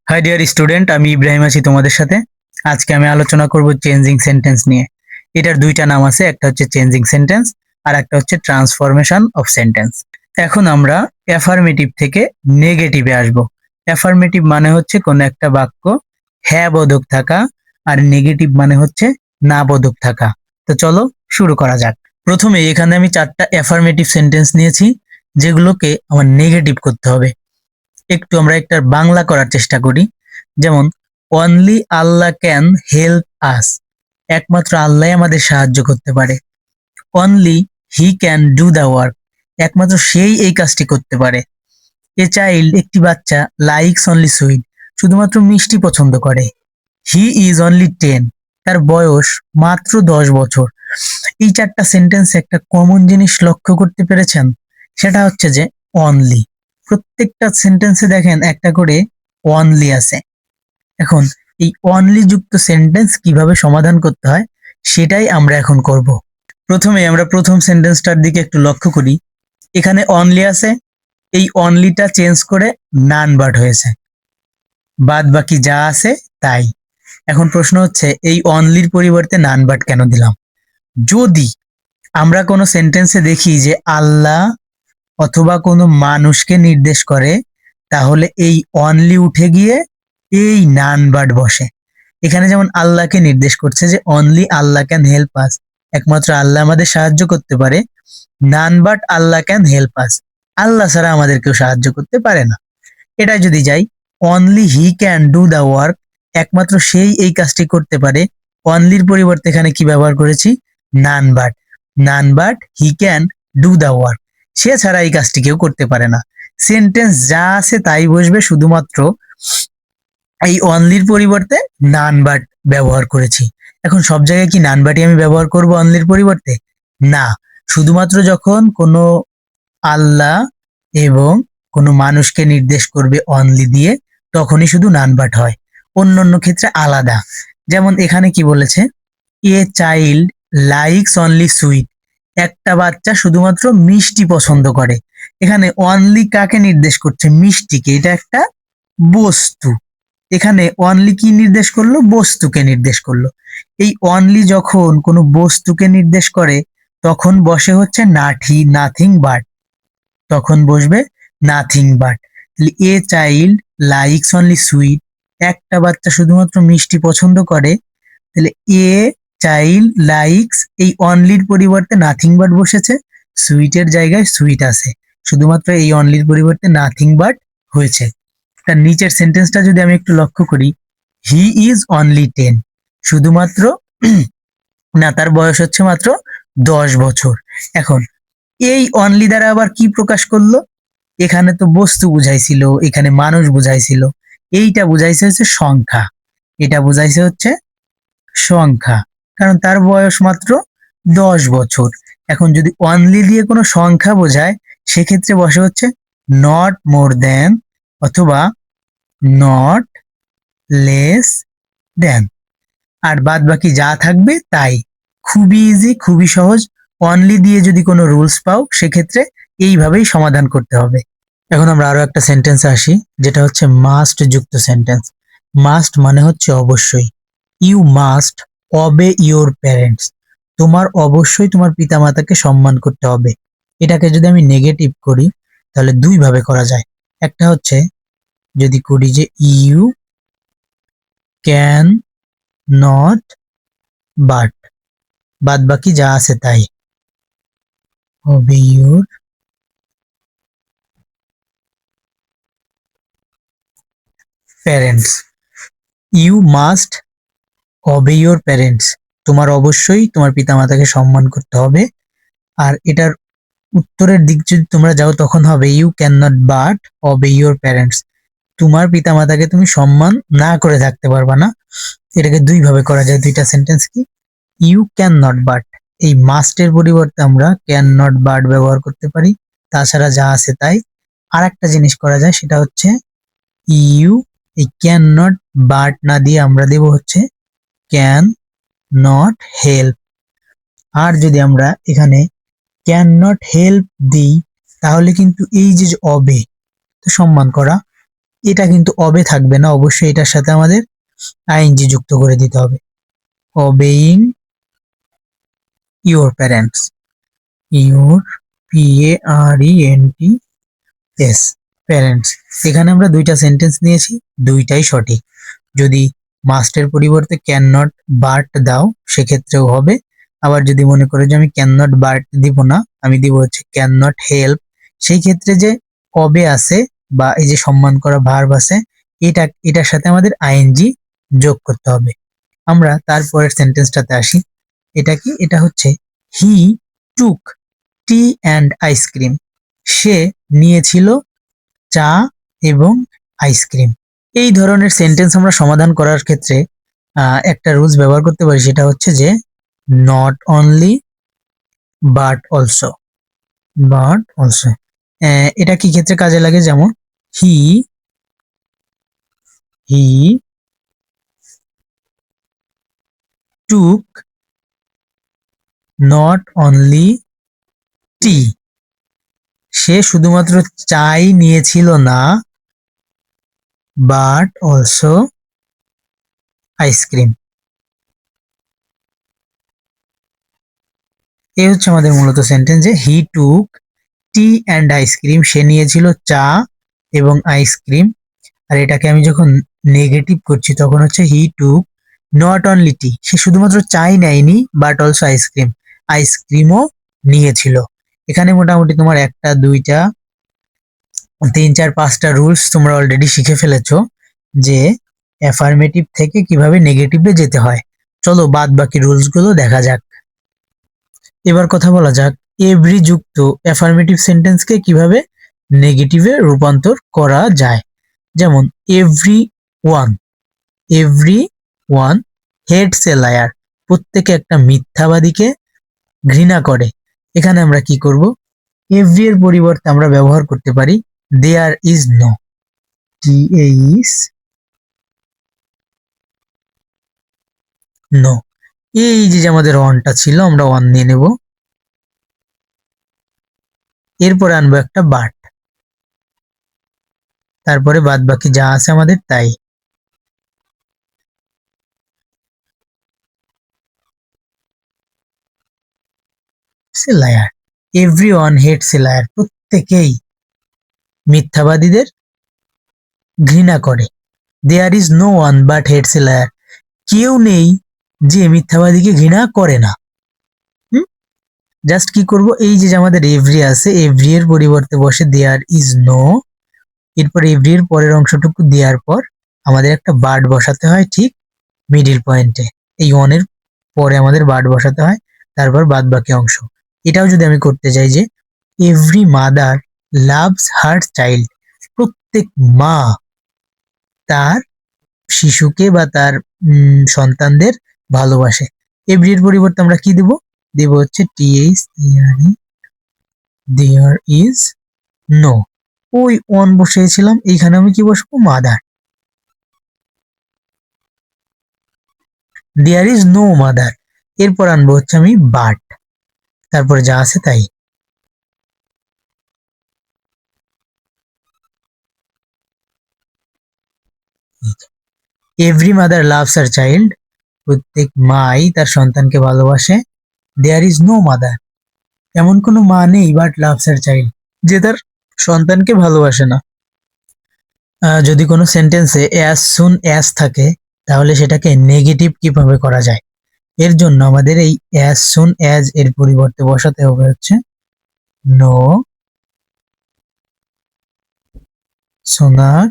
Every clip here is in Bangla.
হাই ডিয়ার স্টুডেন্ট, আমি ইব্রাহিম আছি তোমাদের সাথে। আজকে আমি আলোচনা করব চেঞ্জিং সেন্টেন্স নিয়ে। এটার দুইটা নাম আছে, একটা হচ্ছে চেঞ্জিং সেন্টেন্স আর একটা হচ্ছে ট্রান্সফরমেশন অফ সেন্টেন্স। এখন আমরা অ্যাফার্মেটিভ থেকে নেগেটিভে আসব। অ্যাফার্মেটিভ মানে হচ্ছে কোন একটা বাক্য হ্যাঁ বোধক থাকা, আর নেগেটিভ মানে হচ্ছে না বোধক থাকা। তো চলো শুরু করা যাক। প্রথমে এখানে আমি চারটা অ্যাফার্মেটিভ সেন্টেন্স নিয়েছি, যেগুলোকে আমার নেগেটিভ করতে হবে। একটু আমরা একটা বাংলা করার চেষ্টা করি। যেমন only Allah can help us, একমাত্র আল্লাহ আমাদের সাহায্য করতে পারে। Only he can do the work, একমাত্র সেই এই কাজটি করতে পারে। এ চাইল্ড, একটি বাচ্চা, লাইকস অনলি সুইট, শুধুমাত্র মিষ্টি পছন্দ করে। হি ইজ অনলি 10, তার বয়স মাত্র 10 বছর। এই চারটা সেন্টেন্স একটা কমন জিনিস লক্ষ্য করতে পেরেছেন, সেটা হচ্ছে যে অনলি। প্রত্যেকটা সেন্টেন্সে দেখেন একটা করে অনলি আছে। এখন এই অনলি যুক্ত সেন্টেন্স কিভাবে সমাধান করতে হয় সেটাই আমরা এখন করব। প্রথমে আমরা প্রথম সেন্টেন্সটার দিকে একটু লক্ষ্য করি। এখানে অনলি আছে, এই অনলিটা চেঞ্জ করে নান বাট হয়েছে, বাদ বাকি যা আছে তাই। এখন প্রশ্ন হচ্ছে এই অনলির পরিবর্তে নান বাট কেন দিলাম? যদি আমরা কোনো সেন্টেন্সে দেখি যে আল্লাহ অথবা কোনো মানুষকে নির্দেশ করে, তাহলে এই অনলি উঠে গিয়ে এই নান বাট বসে। এখানে যেমন আল্লাহকে নির্দেশ করছে যে only Allah can help us, একমাত্র আল্লাহ আমাদের সাহায্য করতে পারে। None but Allah can help us, Allah ছাড়া আমাদের কেউ সাহায্য করতে পারে না। এটা যদি যাই only he can do the work, একমাত্র সেই এই কাজটি করতে পারে। অনলির পরিবর্তে এখানে কি ব্যবহার করেছি? None but. None but he can do the work, সে ছাড়া এই কাজটি কেউ করতে পারে না। সেন্টেন্স যা আছে তাই বসবে, শুধুমাত্র এই অনলির পরিবর্তে নান বাট ব্যবহার করেছি। এখন সব জায়গায় কি নান বাটই আমি ব্যবহার করব অনলির পরিবর্তে? না, শুধুমাত্র যখন কোনো আল্লাহ এবং কোনো মানুষকে নির্দেশ করবে অনলি দিয়ে, তখনই শুধু নান বাট হয়। অন্য অন্য ক্ষেত্রে আলাদা। যেমন এখানে কি বলেছে, a child likes only sweet, একটা বাচ্চা শুধুমাত্র মিষ্টি পছন্দ করে। এখানে অনলি কাকে নির্দেশ করছে? মিষ্টিকে। এটা একটা বস্তু। এখানে অনলি কি নির্দেশ করলো? বস্তুকে নির্দেশ করলো। এই অনলি যখন কোনো বস্তুকে নির্দেশ করে তখন বসে হচ্ছে নাঠি, নাথিং বাট, তখন বসবে nothing but. A child likes only sweet, একটা বাচ্চা শুধুমাত্র মিষ্টি পছন্দ করে। তাহলে এ চাইল্ড লাইকস, এই অনলির পরিবর্তে নাথিং বাট বসেছে, সুইটের জায়গায় সুইট আছে, শুধুমাত্র এই অনলির পরিবর্তে নাথিং বাট হয়েছে। তার নিচের সেন্টেন্সটা যদি আমি একটু লক্ষ্য করি, হি ইজ অনলি 10, শুধুমাত্র না, তার বয়স হচ্ছে মাত্র 10 বছর। এখন এই অনলি দ্বারা আবার কি প্রকাশ করলো? এখানে তো বস্তু বুঝাইছিল, এখানে মানুষ বুঝাইছিল, এইটা বুঝাইছে হচ্ছে সংখ্যা। এটা বুঝাইছে হচ্ছে সংখ্যা, কারণ তার বয়স মাত্র 10 বছর। এখন যদি অনলি দিয়ে কোনো সংখ্যা বোঝায়, সেক্ষেত্রে বসে হচ্ছে নট মোর দেন অথবা নট লেস দেন, আর বাদ বাকি যা থাকবে তাই। খুবই ইজি, খুবই সহজ। অনলি দিয়ে যদি কোনো রুলস পাও, সেক্ষেত্রে এইভাবেই সমাধান করতে হবে। এখন আমরা আরো একটা সেন্টেন্সে আসি, যেটা হচ্ছে মাস্ট যুক্ত সেন্টেন্স। মাস্ট মানে হচ্ছে অবশ্যই। You must obey your parents, তোমার অবশ্যই তোমার পিতামাতাকে সম্মান করতে হবে। এটাকে যদি আমি নেগেটিভ করি, তাহলে দুই ভাবে করা যায়। একটা হচ্ছে যদি করি যে ইউ ক্যান নট বাট, বাদ বাকি যা আছে তাই, হবে your parents. You must obey your parents, তোমার অবশ্যই তোমার পিতামাতাকে সম্মান করতে হবে। আর এটার উত্তরের দিক যদি তোমরা যাও, তখন হবে you can not but obey your parents, তোমার পিতামাতাকে তুমি সম্মান না করে থাকতে পারবা না। এটাকে দুই ভাবে করা যায়। দুইটা সেন্টেন্স কি, ইউ ক্যান নট বাট, এই মাস্টের পরিবর্তে আমরা ক্যান নট বাট ব্যবহার করতে পারি, তাছাড়া যা আছে তাই। আর একটা জিনিস করা যায়, সেটা হচ্ছে ইউ, এই ক্যান নট বাট না দিয়ে আমরা দেব হচ্ছে ক্যান নট হেল্প। আর যদি আমরা এখানে ক্যান নট হেল্প দিই, তাহলে কিন্তু এই যে অবে, তো সম্মান করা, এটা কিন্তু অবে থাকবে না, অবশ্যই এটার সাথে আমাদের আইএনজি যুক্ত করে দিতে হবে। obeying your parents, your PARENTS, parents. এখানে আমরা দুইটা সেন্টেন্স নিয়েছি, দুইটাই সঠিক। যদি মাস্টের পরিবর্তে ক্যান নট বাট দাও সেক্ষেত্রেও হবে। আবার যদি মনে করো যে আমি ক্যান নট বাট দিব না, আমি দিব হচ্ছে ক্যান নট হেল্প, সেই ক্ষেত্রে যে অবে আছে বা এই যে সম্মান করা ভার্ব আছে, এটার সাথে আমাদের আইএনজি যোগ করতে হবে। আমরা তারপরের সেন্টেন্সটাতে আসি। এটা কি? এটা হচ্ছে হি টুক টি অ্যান্ড আইসক্রিম, সে নিয়েছিল চা এবং আইসক্রিম। এই ধরনের সেন্টেন্স আমরা সমাধান করার ক্ষেত্রে একটা রুলস ব্যবহার করতে পারি, সেটা হচ্ছে যে not only but also. But also এটা কি ক্ষেত্রে কাজে লাগে? যেমন হি হি টুক নট অনলি টি, সে শুধুমাত্র চাই নিয়েছিল না, বাট অলসো আইসক্রিম। এই হচ্ছে আমাদের মূলত সেন্টেন্স, যে হি টুক টি অ্যান্ড আইসক্রিম, সে নিয়েছিল চা এবং আইসক্রিম। আর এটাকে আমি যখন নেগেটিভ করছি তখন হচ্ছে হি টুক নট অনলি টি, সে শুধুমাত্র চাই নেয়নি, বাট অলসো আইসক্রিম, আইসক্রিমও নিয়েছিল। এখানে মোটামুটি তোমার একটা দুইটা তিন চার পাঁচটা রুলস তোমরা অলরেডি শিখে ফেলেছো, যে অ্যাফার্মেটিভ থেকে কিভাবে নেগেটিভে যেতে হয়। চলো বাদ বাকি রুলস গুলো দেখা যাক। এবার কথা বলা যাক এভরি যুক্ত অ্যাফার্মেটিভ সেন্টেন্সকে কিভাবে নেগেটিভে রূপান্তর করা যায়। যেমন every one, every one hates a liar, প্রত্যেকে একটা মিথ্যাবাদীকে ঘৃণা করে। এখানে আমরা কি করব? এভরি এর পরিবর্তে আমরা ব্যবহার করতে পারি there is no, TAIS no. এই যে আমাদের ওয়ানটা ছিল, আমরা ওয়ান নিয়ে নেব, এরপরে আনবো একটা বাট, তারপরে বাদ বাকি যা আছে আমাদের তাই। Liar, everyone hates a liar, প্রত্যেকেই মিথ্যাবাদীদের ঘৃণা করে। There is no one but hates a liar, কেউ নেই যে মিথ্যাবাদীকে ঘৃণা করে না। জাস্ট কি করব, এই যে আমাদের এভরি আছে, এভরি এর পরিবর্তে বসে দেয়ার ইজ নো, এরপর এভরি এর পরের অংশটুকু দেওয়ার পর আমাদের একটা বার্ড বসাতে হয় ঠিক মিডিল পয়েন্টে। এই অনের পরে আমাদের বার্ড বসাতে হয়, তারপর বাদ বাকি অংশ। এটাও যদি আমি করতে চাই যে every mother loves her child, প্রত্যেক মা তার শিশুকে বা তার সন্তানদের ভালোবাসে। এভরি এর পরিবর্তে আমরা কি দেব? দেব হচ্ছে THERE, দেয়ার ইজ নো। ওই অন বসিয়েছিলাম, এইখানে আমি কি বসবো? Mother. There is no mother, এরপর আনবো হচ্ছে আমি বাট, তারপরে যা আছে তাই। Every mother loves her child, প্রত্যেক মাই তার সন্তানকে ভালোবাসে। দেয়ার ইজ নো মাদার, এমন কোনো মা নেই বাট লাভস হার চাইল্ড, যে তার সন্তানকে ভালোবাসে না। যদি কোনো সেন্টেন্সে অ্যাজ সুন অ্যাজ থাকে তাহলে সেটাকে নেগেটিভ কিভাবে করা যায়? এর জন্য আমাদের এই অ্যাজ সুন অ্যাজ এর পরিবর্তে বসাতে হবে হচ্ছে no sooner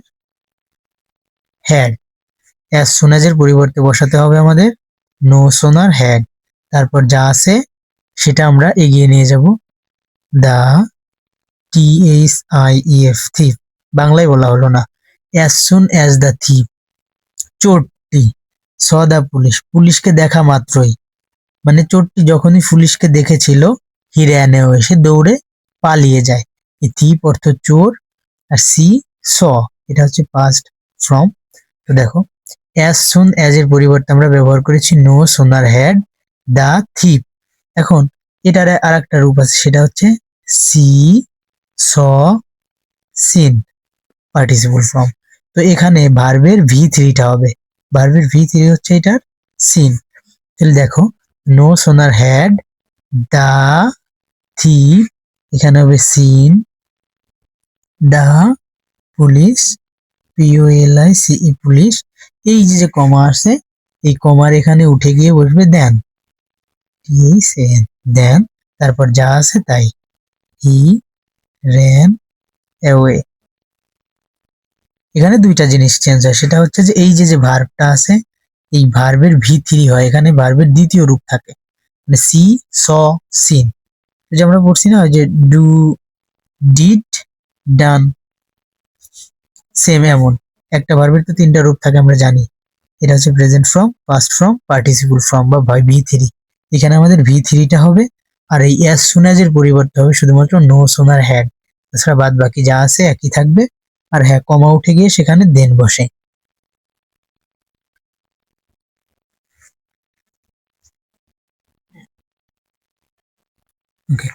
had. As soon as এর পরিবর্তে বসাতে হবে আমাদের নো সোনার হ্যাড, তারপর যা আছে সেটা আমরা এগিয়ে নিয়ে যাব। দা THIEF থিপ, বাংলায় বলা হলো না। As soon as the thief, চোরটি স দ্য পুলিশ, পুলিশকে দেখা মাত্রই, মানে চোরটি যখনই পুলিশকে দেখেছিল হি র্যান অ্যাওয়ে, সে দৌড়ে পালিয়ে যায়। এই থিপ অর্থ চোর, আর সি স এটা হচ্ছে পাস্ট ফ্রম। তো দেখো অ্যাজ সুন অ্যাজ এর পরিবর্তে আমরা ব্যবহার করেছি নো সোনার হ্যাড দা থিপ। এখন এটার আর একটা রূপ আছে, সেটা হচ্ছে সি স সিন পার্টিসিপল ফর্ম। তো এখানে ভার্বের V3টা হবে, ভার্বের V3 হচ্ছে এটার সিন। তাহলে দেখো নো সোনার হ্যাড দা থিপ, এখানে হবে সিন দা পুলিশ, PULICE পুলিশ, এই যে কমা আছে এই কমার এখানে উঠে গিয়ে বসবে দেন, দেন তারপর যা আছে তাই, হি ran away। এখানে দুইটা জিনিস চেঞ্জ হয়, সেটা হচ্ছে যে এই যে ভার্বটা আছে এই ভার্বের V3 হয়, এখানে ভার্বের দ্বিতীয় রূপ থাকে, মানে সি স সিন। যে আমরা পড়ছি না যে ডু ডিড ডান, সেম এমন একটা ভার্বের তো তিনটা রূপ থাকে আমরা জানি। এটা হচ্ছে present form, past form, participle form বা V3। এখানে আমাদের V3টা হবে, আর এই অ্যাজ সুন অ্যাজ এর পরিবর্তে হবে শুধুমাত্র নো সোনার হ্যাড, তাছাড়া বাদ বাকি যা আছে একই থাকবে। আর হ্যাঁ কমা উঠে গিয়ে সেখানে দেন বসে। ওকে,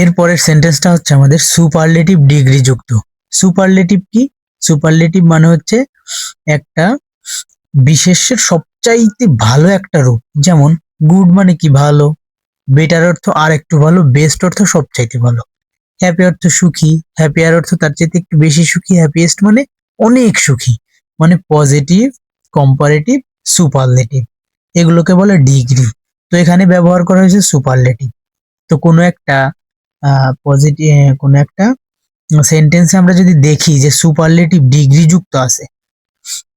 এরপরের সেন্টেন্সটা হচ্ছে আমাদের সুপারলেটিভ ডিগ্রি যুক্ত। সুপারলেটিভ কি? সুপারলেটিভ মানে হচ্ছে একটা বিশেষ্যের সবচাইতে ভালো একটা রূপ। যেমন গুড মানে কি ভালো, বেটার অর্থ আর একটু ভালো, বেস্ট অর্থ সবচাইতে ভালো, হ্যাপি অর্থ সুখী, হ্যাপিয়ার অর্থ তার চাইতে একটু বেশি সুখী, হ্যাপিয়েস্ট মানে অনেক সুখী। মানে পজিটিভ, কম্পারেটিভ, সুপারলেটিভ, এগুলোকে বলে ডিগ্রি। তো এখানে ব্যবহার করা হয়েছে সুপারলেটিভ। তো কোনো একটা পজিটিভ কোনো একটা সেন্টেন্সে আমরা যদি দেখি যে সুপারলেটিভ ডিগ্রি যুক্ত আছে,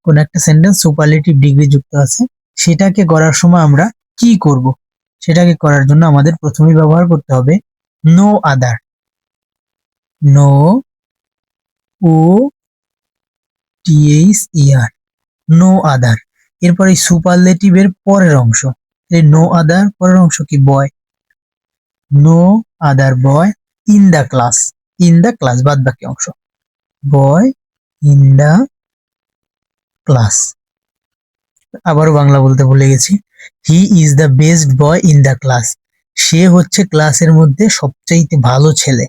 কোন একটা সেন্টেন্স সুপারলেটিভ ডিগ্রি যুক্ত আছে, সেটাকে করার সময় আমরা কি করব? সেটাকে করার জন্য আমাদের প্রথমেই ব্যবহার করতে হবে নো আদার, নো ও THER, নো আদার। এরপর এই সুপারলেটিভের পরের অংশ, এই নো আদার পরের অংশ কি? Boy, no other boy in the class, in the class বাদ বাকি অংশ, বয় ইন দা ক্লাস। আবারও বাংলা বলতে ভুলে গেছি, he is the best boy in the class, সে হচ্ছে ক্লাসের মধ্যে সবচাইতে ভালো ছেলে,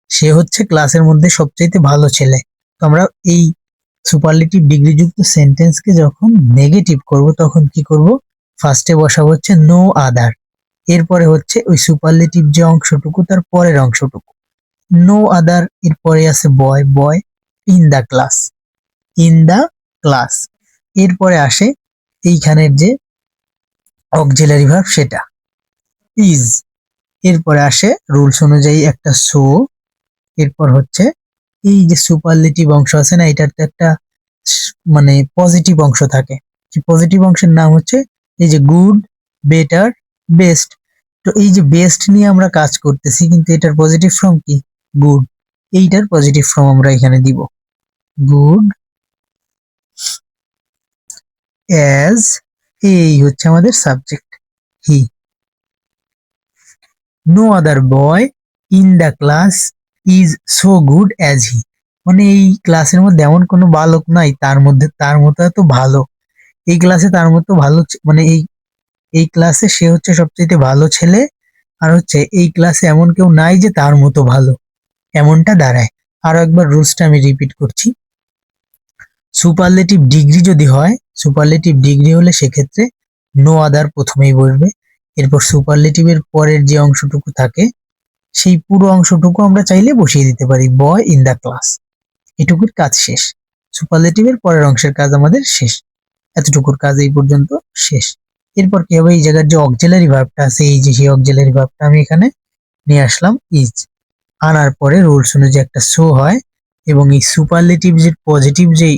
সে হচ্ছে ক্লাসের মধ্যে সবচাইতে ভালো ছেলে। তো আমরা এই সুপারলেটিভ ডিগ্রি যুক্ত সেন্টেন্সকে যখন নেগেটিভ করব তখন কি করব? ফার্স্টে বসাবো হচ্ছে নো আদার, এরপরে হচ্ছে ওই সুপারলেটিভ যে অংশটুকু তার পরের অংশটুকু, নো আদার এর পরে আছে boy, boy in the class, in the class, এরপরে আসে এইখানের যে অক্সিলারি ভার্ব সেটা ইজ, এরপরে আসে রুলস অনুযায়ী একটা সো, এরপর হচ্ছে এই যে সুপারলেটিভ অংশ আছে না, এটার তো একটা মানে পজিটিভ অংশ থাকে, পজিটিভ অংশের নাম হচ্ছে এই যে গুড, বেটার, বেস্ট। তো এই যে বেস্ট নিয়ে আমরা কাজ করতেছি, কিন্তু এটার পজিটিভ ফর্ম কি? গুড। এইটার পজিটিভ ফর্ম আমরা এখানে দিব গুড অ্যাজ, এই হচ্ছে আমাদের subject he, no other boy in the class is so good as he, মানে এই ক্লাসের মধ্যে এমন কোনো বালক নাই তার মধ্যে তার মতো এত ভালো, এই ক্লাসে তার মতো ভালো মানে এই এই ক্লাসে সে হচ্ছে সবচেয়ে ভালো ছেলে, আর হচ্ছে এই ক্লাসে এমন কেউ নাই যে তার মতো ভালো, এমনটা দাঁড়ায়। আরো একবার রুলসটা আমি রিপিট করছি, সুপারলেটিভ ডিগ্রি যদি হয়, সুপারলেটিভ ডিগ্রি হলে সেক্ষেত্রে নো আদার প্রথমেই বসবে, এরপর সুপারলেটিভের পরের যে অংশটুকু থাকে সেই পুরো অংশটুকু আমরা চাইলে বসিয়ে দিতে পারি বয় ইন দা ক্লাস, এটুকুর কাজ শেষ, সুপারলেটিভের পরের অংশের কাজ আমাদের শেষ, এতটুকুর কাজ এই পর্যন্ত শেষ। এরপর কি হবে? এই জায়গার যে অক্সিলারি ভার্বটা আছে, এই যে সেই অক্সিলারি ভার্বটা আমি এখানে নিয়ে আসলাম ইজ, আনার পরে রুলস অনুযায়ী একটা সো হয়, এবং এই সুপারলেটিভ যে পজিটিভ যেই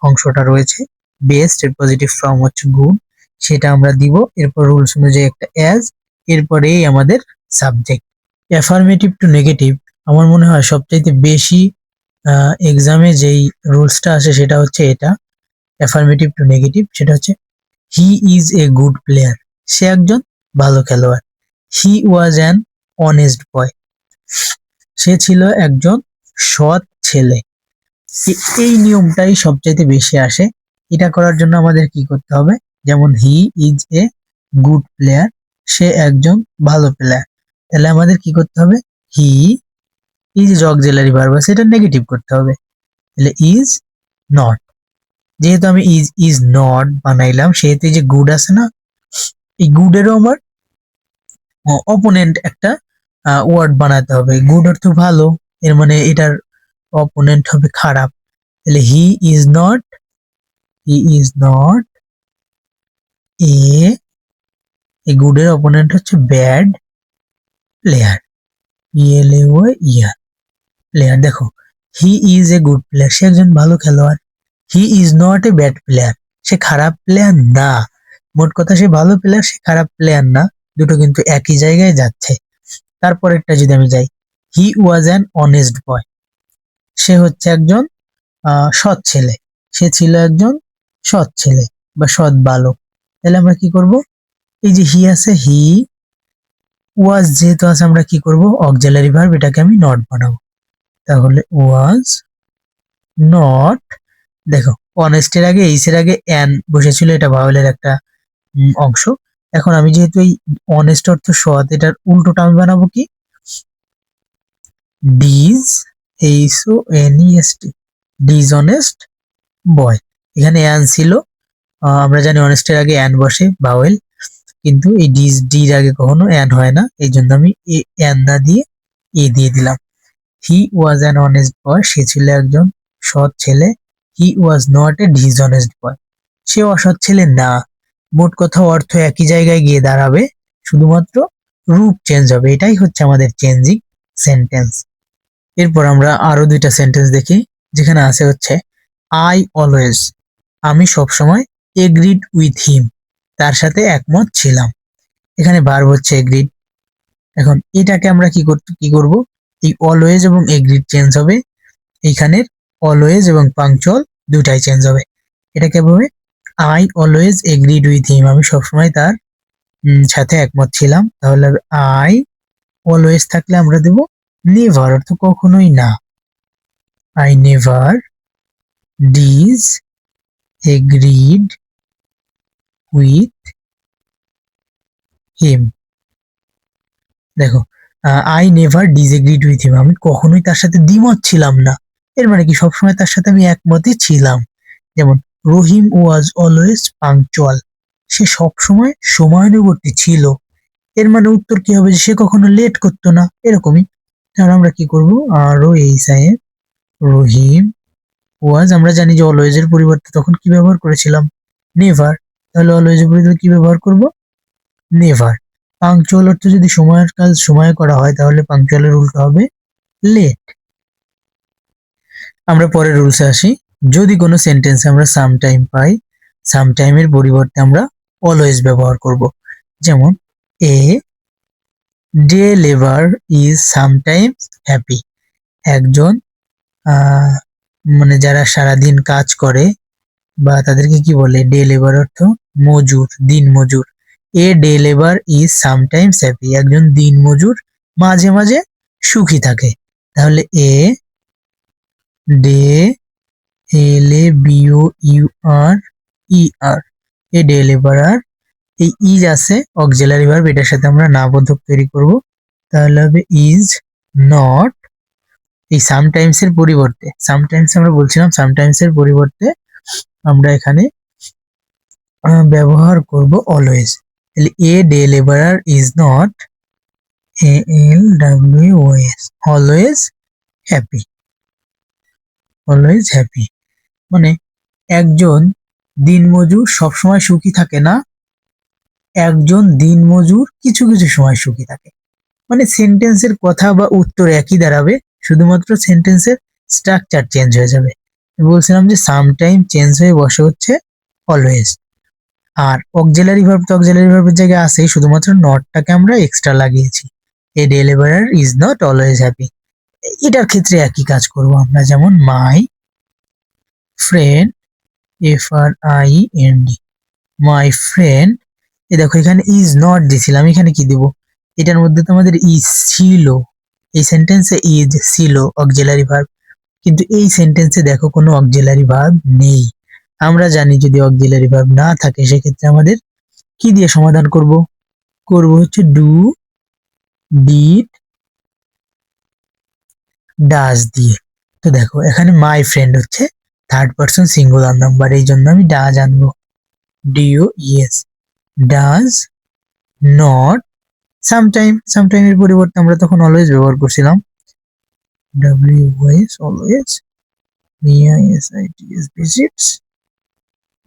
অংশটা রয়েছে বেস্ট, এর পজিটিভ ফর্ম হচ্ছে গুড, সেটা আমরা দিব, এরপর রুলস অনুযায়ী একটা অ্যাজ, এরপরেই আমাদের সাবজেক্ট। অ্যাফার্মেটিভ টু নেগেটিভ আমার মনে হয় সবচাইতে বেশি এক্সামে যেই রুলসটা আসে সেটা হচ্ছে এটা, অ্যাফার্মেটিভ টু নেগেটিভ, সেটা হচ্ছে he is a good player, সে একজন ভালো খেলোয়াড়, হি ওয়াজ অ্যান অনেস্ট বয়, সে ছিল একজন সৎ ছেলে। এই নিয়মটাই সবচাইতে বেশি আসে। এটা করার জন্য আমাদের কি করতে হবে? যেমন he is a good player, সে একজন ভালো প্লেয়ার, তাহলে আমাদের কি করতে হবে? হি, এই যে অক্সিলারি ভার্ব আছে এটা নেগেটিভ করতে হবে, তাহলে ইজ নট। যেহেতু আমি ইজ নট বানাইলাম, সেহেতু এই যে গুড আছে না, এই গুডেরও আমার অপোনেন্ট একটা ওয়ার্ড বানাতে হবে। গুড অর্থ ভালো, এর মানে এটার অপোনেন্ট হবে খারাপ। তাহলে হি ইজ নট এ, এই গুডের অপোনেন্ট হচ্ছে ব্যাড প্লেয়ার, ইয়ার প্লেয়ার। দেখো, he is a good player, সে একজন ভালো খেলোয়াড়। He is not a bad player, সে খারাপ প্লেয়ার না। মোট কথা, সে ভালো প্লেয়ার, সে খারাপ প্লেয়ার না। দুটো কিন্তু একই জায়গায় যাচ্ছে। তারপরেরটা যদি আমি যাই, হি ওয়াজ অ্যান অনেস্ট বয়, সে হচ্ছে একজন সৎ ছেলে, সে ছিল একজন সৎ ছেলে বা সৎ বালক। তাহলে আমরা কি করব, এই যে হি আছে, হি ওয়াজ যেহেতু আছে, আমরা কি করব, অক্সিলারি ভার্ব, এটাকে আমি নট বানাবো। তাহলে ওয়াজ নট। দেখো, অনেস্টের আগে এইসের আগে অ্যান বসেছিল, এটা ভাওয়েলের একটা অংশ। এখন আমি যেহেতু এই অনেস্ট অর্থ সৎ, এটার উল্টোটা আমি বানাবো কি, ডিজ, HONEST, ডিসঅনেস্ট বয়। এখানে অ্যান ছিল, আমরা জানি অনেস্টের আগে অ্যান বসে ভাওয়েল, কিন্তু এই ডির আগে কখনো অ্যান হয় না, এই জন্য আমি অ্যান না দিয়ে এ দিয়ে দিলাম। হি ওয়াজ অ্যান অনেস্ট বয়, সে ছিল একজন সৎ ছেলে। হি ওয়াজ নট এ ডিসঅনেস্ট বয়, সে অসৎ ছেলে না। মোট কথা অর্থ একই জায়গায় গিয়ে দাঁড়াবে, শুধুমাত্র রূপ চেঞ্জ হবে। এটাই হচ্ছে আমাদের চেঞ্জিং সেন্টেন্স। এরপর আমরা আরো দুইটা সেন্টেন্স দেখি, যেখানে আছে হচ্ছে আই অলওয়েজ, আমি সবসময়, এগ্রিড উইথ হিম, তার সাথে একমত ছিলাম। এখানে ভার্ব হচ্ছে এগ্রিড। এখন এটাকে আমরা কি করব, এই অলওয়েজ এবং এগ্রিড চেঞ্জ হবে, এইখানের অলওয়েজ এবং পাংচুয়াল দুটাই চেঞ্জ হবে। এটাকে বলবে I always agreed with him, আমি সবসময় তার সাথে একমত ছিলাম। তাহলে আই অলওয়েজ থাকলে আমরা দেব নেভার, অর্থ কখনোই না। I never disagreed with him. দেখো, I never disagreed with him, আমি কখনোই তার সাথে দ্বিমত ছিলাম না। এর মানে কি, সবসময় তার সাথে আমি একমতই ছিলাম। যেমন রহিম ওয়াজ অলওয়েজ পাংচুয়াল, সে সবসময় সময়ানুবর্তী ছিল। এর মানে উত্তর কি হবে, যে সে কখনো লেট করতো না, এরকমই। তাহলে আমরা কি করবো, রহিম ওয়াজ, আমরা জানি যে অলওয়েজ এর পরিবর্তে তখন কি ব্যবহার করেছিলাম, নেভার। তাহলে অলওয়েজ এর পরিবর্তে কি ব্যবহার করব, নেভার। পাংচুয়াল অর্থ যদি সময়ের কাজ সময়ে করা হয়, তাহলে পাংচুয়ালের উল্টো হবে লেট। আমরা পরের রুলসে আসি। যদি কোনো সেন্টেন্সে আমরা সামটাইম পাই, সামটাইমের পরিবর্তে আমরা অলওয়েজ ব্যবহার করব। যেমন a day labour is sometimes happy, একজন মানে যারা সারাদিন কাজ করে বা তাদেরকে কি বলে, ডে লেবার অর্থ মজুর, দিন মজুর। A day labour is sometimes happy, একজন দিন মজুর মাঝে মাঝে সুখী থাকে। তাহলে a day, LABOUR, A day labourer, এই ইজ আছে অক্সিলারি ভার্ব, এটার সাথে আমরা না বোধক তৈরি করব। তাহলে হবে ইজ নট, এই সামটাইমস এর পরিবর্তে, সামটাইমস আমরা বলছিলাম, সামটাইমস এর পরিবর্তে আমরা এখানে ব্যবহার করব অলওয়েজ। তাহলে এ day labourer is not, ALWOS, always happy, always happy. মানে একজন দিনমজুর সবসময় সুখী থাকে না, একজন দিনমজুর কিছু কিছু সময় সুখী থাকে। মানে সেন্টেন্সের কথা বা উত্তর একই দাঁড়াবে, শুধুমাত্র সেন্টেন্সের স্ট্রাকচার চেঞ্জ হয়ে যাবে। বলছিলাম যে সামটাইম চেঞ্জ হয়ে বসে হচ্ছে অলওয়েজ। আর অক্সিলারি ভার্ব তো অক্সিলারি ভার্বের জায়গায় আছে, শুধুমাত্র নটটাকে আমরা এক্সট্রা লাগিয়েছি। A day labourer is not always happy, এটার ক্ষেত্রে একই কাজ করব আমরা। যেমন my friend, FRIEND, my friend, এ দেখো এখানে ইজ নট দিছিলাম, এখানে কি দেব, এটার মধ্যে তো আমাদের ইজ ছিল, এই সেন্টেন্সে ইজ ছিল অক্সিলারি ভার্ব, কিন্তু এই সেন্টেন্সে দেখো কোনো অক্সিলারি ভার্ব নেই। আমরা জানি যদি অক্সিলারি ভার্ব না থাকে, সেক্ষেত্রে আমাদের কি দিয়ে সমাধান করব, হচ্ছে ডু, ডিড, ডাজ দিয়ে। তো তো দেখো এখানে মাই ফ্রেন্ড হচ্ছে থার্ড পারসন সিঙ্গুলার নাম্বার, এই জন্য আমি ডাজ আনবো, D O E S, does not sometime, সামটাইমের পরিবর্তে আমরা তখন অলওয়েজ ব্যবহার করছিলাম, W S always, V I S I T S visits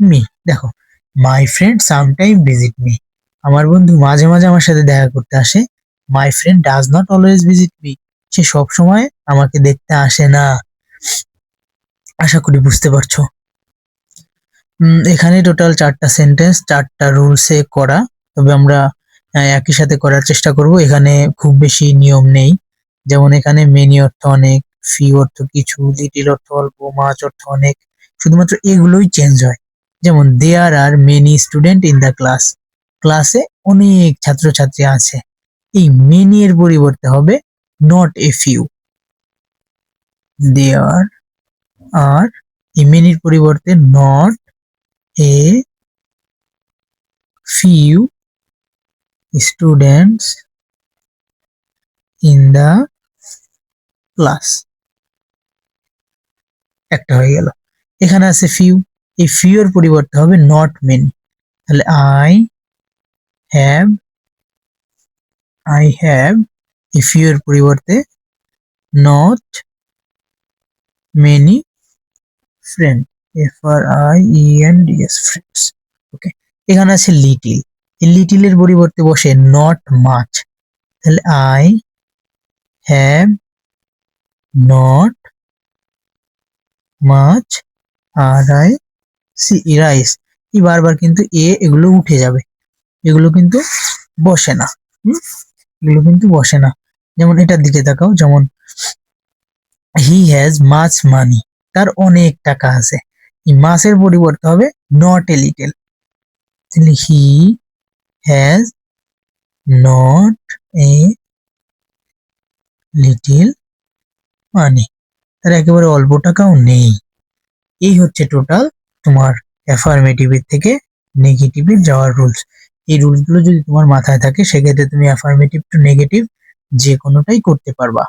me. দেখো my friend sometime visit me, আমার বন্ধু মাঝে মাঝে আমার সাথে দেখা করতে আসে। My friend does not always visit me, সে সব সময় আমাকে দেখতে আসে না। আশা করি বুঝতে পারছো। এখানে টোটাল 4টা সেন্টেন্স 4টা রুলসে করা, তবে আমরা একই সাথে করার চেষ্টা করব। এখানে খুব বেশি নিয়ম নেই, যেমন এখানে মেনি অর্থ অনেক, ফিউ অর্থ কিছু, লিটিল অর্থ অল্প, মাচ অর্থ অনেক, শুধুমাত্র এগুলোই চেঞ্জ হয়। যেমন there are many student in the class, ক্লাসে অনেক ছাত্রছাত্রী আছে, এই মেনি এর পরিবর্তে হবে নট এ ফিউ। দেয়ার আর এই মেনির পরিবর্তে not a few students in the class, একটা হয়ে গেল। এখানে আছে ফিউ, এই ফিউ এর পরিবর্তে হবে নট মেনি, তাহলে আই হ্যাভ, এই ফিউ এর পরিবর্তে not many friend, FRIENDS friends. Okay, এখানে আছে লিটিল, এই লিটিল এর পরিবর্তে বসে নট মাচ, তাহলে I have not much, rice, এই বারবার কিন্তু এগুলো উঠে যাবে, এগুলো কিন্তু বসে না, এগুলো কিন্তু বসে না। যেমন এটার দিকে তাকাও, যেমন হি হ্যাজ মাচ মানি, তার অনেক টাকা আছে, এই মাছের পরিবর্তে হবে নট এ লিটল, তাহলে he has not a little money, তার একেবারে অল্প টাকাও নেই। এই হচ্ছে টোটাল তোমার অ্যাফার্মেটিভের থেকে নেগেটিভে যাওয়ার রুলস। এই রুলসগুলো যদি তোমার মাথায় থাকে সেক্ষেত্রে তুমি অ্যাফার্মেটিভ টু নেগেটিভ যে কোনোটাই করতে পারবা।